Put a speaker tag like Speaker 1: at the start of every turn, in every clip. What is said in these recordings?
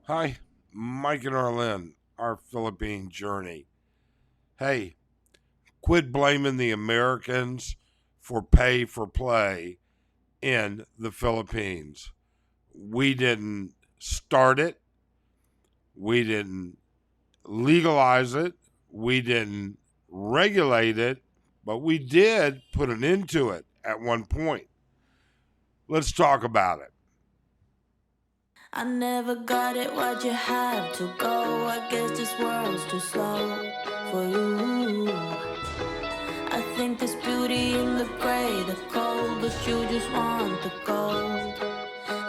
Speaker 1: Hi, Mike and Arlen, our Philippine journey. Hey, quit blaming the Americans for pay for play in the Philippines. We didn't start it, we didn't legalize it, we didn't regulate it, but we did put an end to it at one point. Let's talk about it.
Speaker 2: I never got it, why'd you have to go? I guess this world's too slow for you. I think there's beauty in the gray, the cold, but you just want the gold.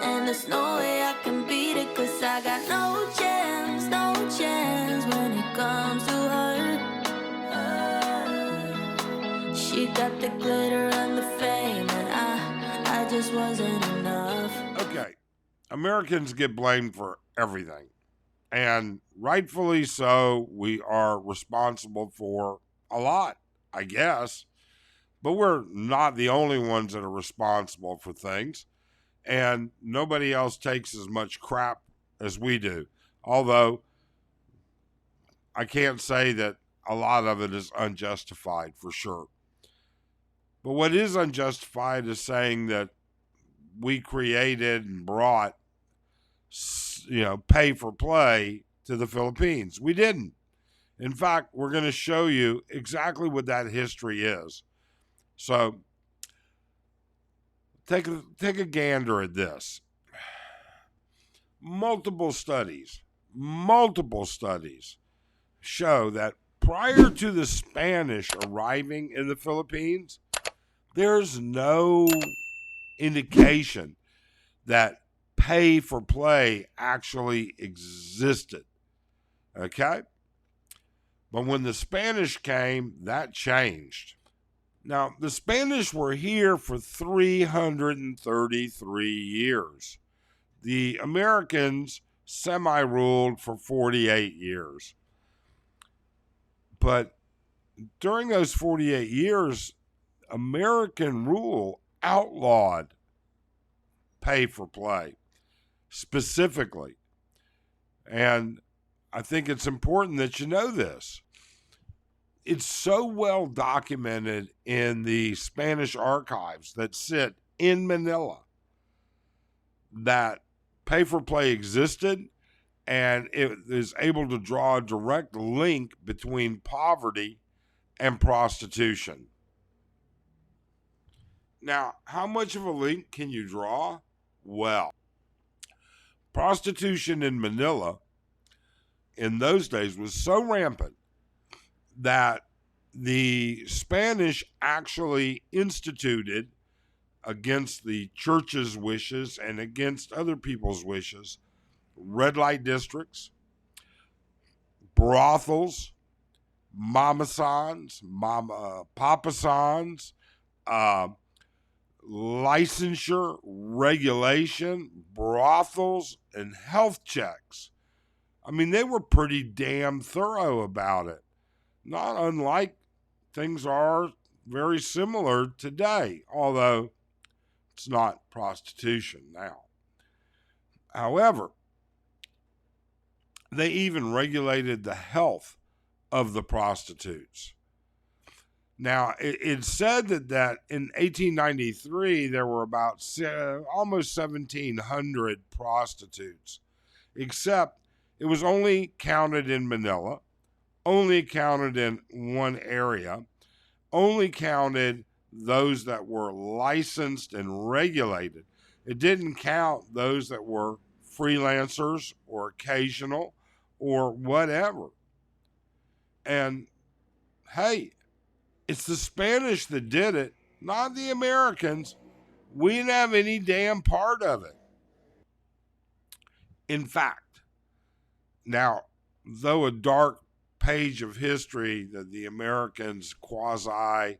Speaker 2: And there's no way I can beat it, cause I got no chance, no chance when it comes to her. She got the glitter and the fame, and I just wasn't enough.
Speaker 1: Okay, Americans get blamed for everything. And rightfully so, we are responsible for a lot, I guess. But we're not the only ones that are responsible for things. And nobody else takes as much crap as we do. Although I can't say that a lot of it is unjustified for sure. But what is unjustified is saying that we created and brought, pay for play to the Philippines. We didn't. In fact, we're going to show you exactly what that history is. So take a gander at this. Multiple studies show that prior to the Spanish arriving in the Philippines, there's no indication that pay for play actually existed. Okay? But when the Spanish came, that changed. Now, the Spanish were here for 333 years. The Americans semi-ruled for 48 years. But during those 48 years, American rule outlawed pay for play specifically. And I think it's important that you know this. It's so well documented in the Spanish archives that sit in Manila that pay for play existed, and it is able to draw a direct link between poverty and prostitution. Now, how much of a link can you draw? Well, prostitution in Manila in those days was so rampant that the Spanish actually instituted, against the church's wishes and against other people's wishes, red light districts, brothels, mamasans, papasans, licensure, regulation, brothels, and health checks. I mean, they were pretty damn thorough about it. Not unlike things are very similar today, although it's not prostitution now. However, they even regulated the health of the prostitutes. Now, it's said that in 1893, there were about almost 1,700 prostitutes, except it was only counted in Manila, only counted in one area, only counted those that were licensed and regulated. It didn't count those that were freelancers or occasional or whatever. And hey, it's the Spanish that did it, not the Americans. We didn't have any damn part of it. In fact, now, though a dark page of history that the Americans quasi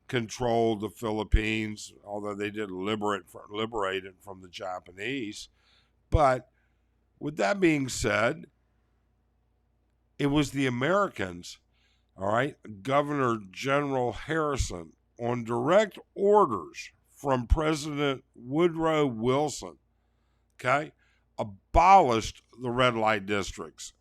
Speaker 1: controlled the Philippines, although they did liberate it from the Japanese. But with that being said, it was the Americans, all right, Governor General Harrison, on direct orders from President Woodrow Wilson, okay, abolished the red light districts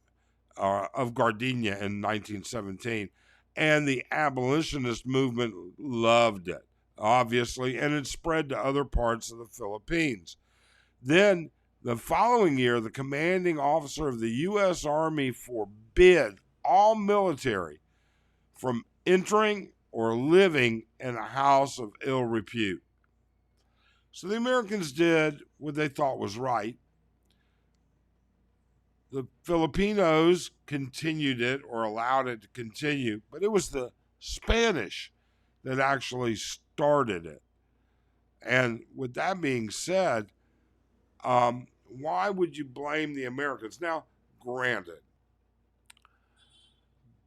Speaker 1: of Gardenia in 1917. And the abolitionist movement loved it, obviously, and it spread to other parts of the Philippines. Then, the following year, the commanding officer of the U.S. Army forbid all military from entering or living in a house of ill repute. So the Americans did what they thought was right. The Filipinos continued it or allowed it to continue, but it was the Spanish that actually started it. And with that being said, why would you blame the Americans? Now, granted,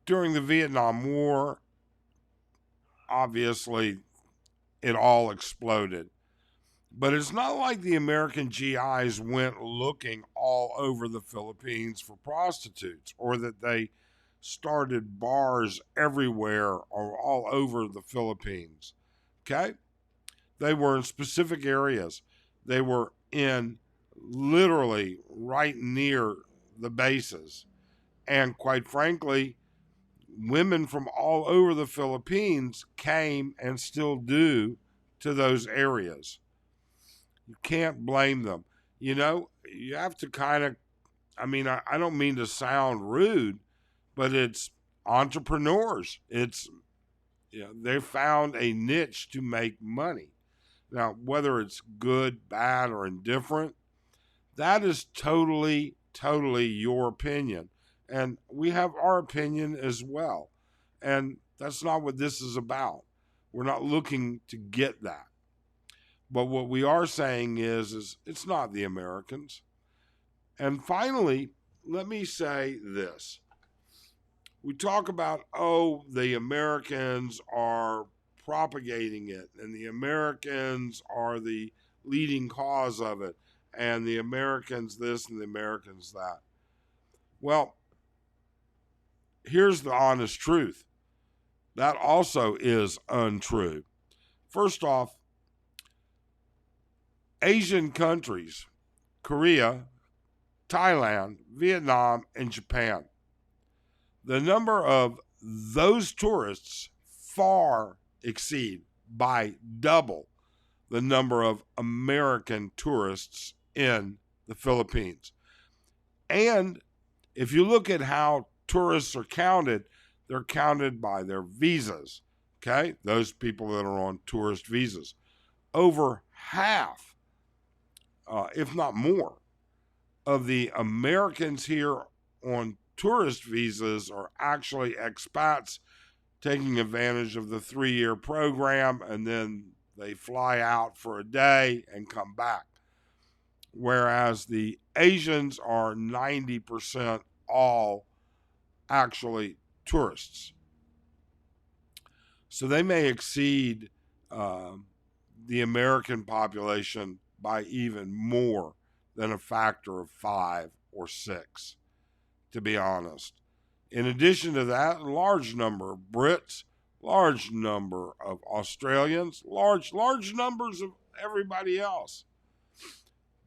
Speaker 1: during the Vietnam War, obviously, it all exploded. But it's not like the American GIs went looking all over the Philippines for prostitutes, or that they started bars everywhere or all over the Philippines. Okay? They were in specific areas. They were in literally right near the bases. And quite frankly, women from all over the Philippines came and still do to those areas. You can't blame them. You know, you have to kind of, I don't mean to sound rude, but it's entrepreneurs. It's, they found a niche to make money. Now, whether it's good, bad, or indifferent, that is totally your opinion. And we have our opinion as well. And that's not what this is about. We're not looking to get that. But what we are saying is it's not the Americans. And finally, let me say this. We talk about, the Americans are propagating it, and the Americans are the leading cause of it, and the Americans this and the Americans that. Well, here's the honest truth. That also is untrue. First off, Asian countries, Korea, Thailand, Vietnam, and Japan, the number of those tourists far exceed by double the number of American tourists in the Philippines. And if you look at how tourists are counted, they're counted by their visas, okay? Those people that are on tourist visas. Over half, if not more, of the Americans here on tourist visas are actually expats taking advantage of the 3-year program, and then they fly out for a day and come back. Whereas the Asians are 90% all actually tourists. So they may exceed the American population by even more than a factor of 5 or 6, to be honest. In addition to that, a large number of Brits, large number of Australians, large numbers of everybody else.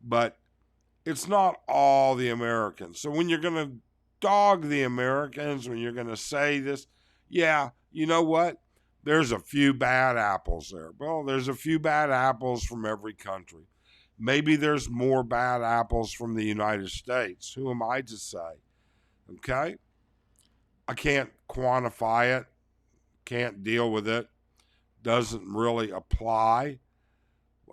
Speaker 1: But it's not all the Americans. So when you're going to dog the Americans, when you're going to say this, yeah, you know what? There's a few bad apples there. Well, there's a few bad apples from every country. Maybe there's more bad apples from the United States. Who am I to say? Okay? I can't quantify it, can't deal with it, doesn't really apply.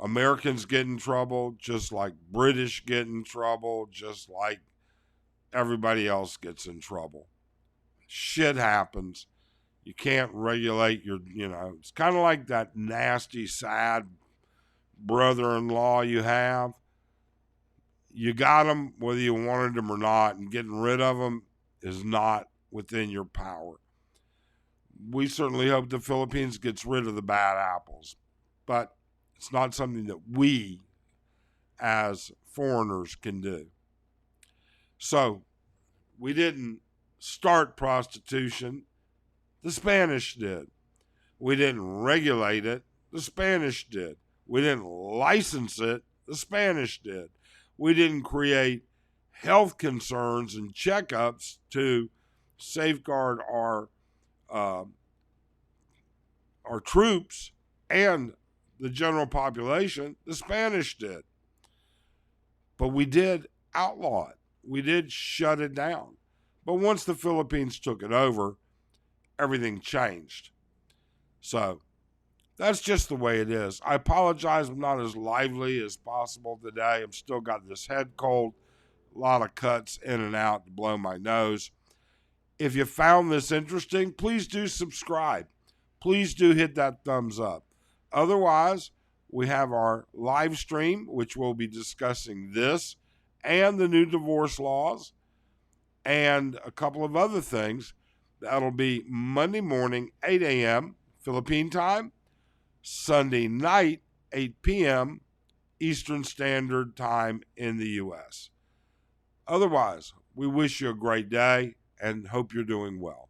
Speaker 1: Americans get in trouble just like British get in trouble, just like everybody else gets in trouble. Shit happens. You can't regulate it's kind of like that nasty, sad brother-in-law you have. You got them whether you wanted them or not, and getting rid of them is not within your power. We certainly hope the Philippines gets rid of the bad apples, but it's not something that we as foreigners can do. So we didn't start prostitution. The Spanish did. We didn't regulate it. The Spanish did. We didn't license it. The Spanish did. We didn't create health concerns and checkups to safeguard uh, our troops and the general population. The Spanish did. But we did outlaw it. We did shut it down. But once the Philippines took it over, everything changed. So that's just the way it is. I apologize, I'm not as lively as possible today. I've still got this head cold, a lot of cuts in and out to blow my nose. If you found this interesting, please do subscribe. Please do hit that thumbs up. Otherwise, we have our live stream, which we'll be discussing this and the new divorce laws and a couple of other things. That'll be Monday morning, 8 a.m. Philippine time, Sunday night, 8 p.m. Eastern Standard Time in the U.S. Otherwise, we wish you a great day and hope you're doing well.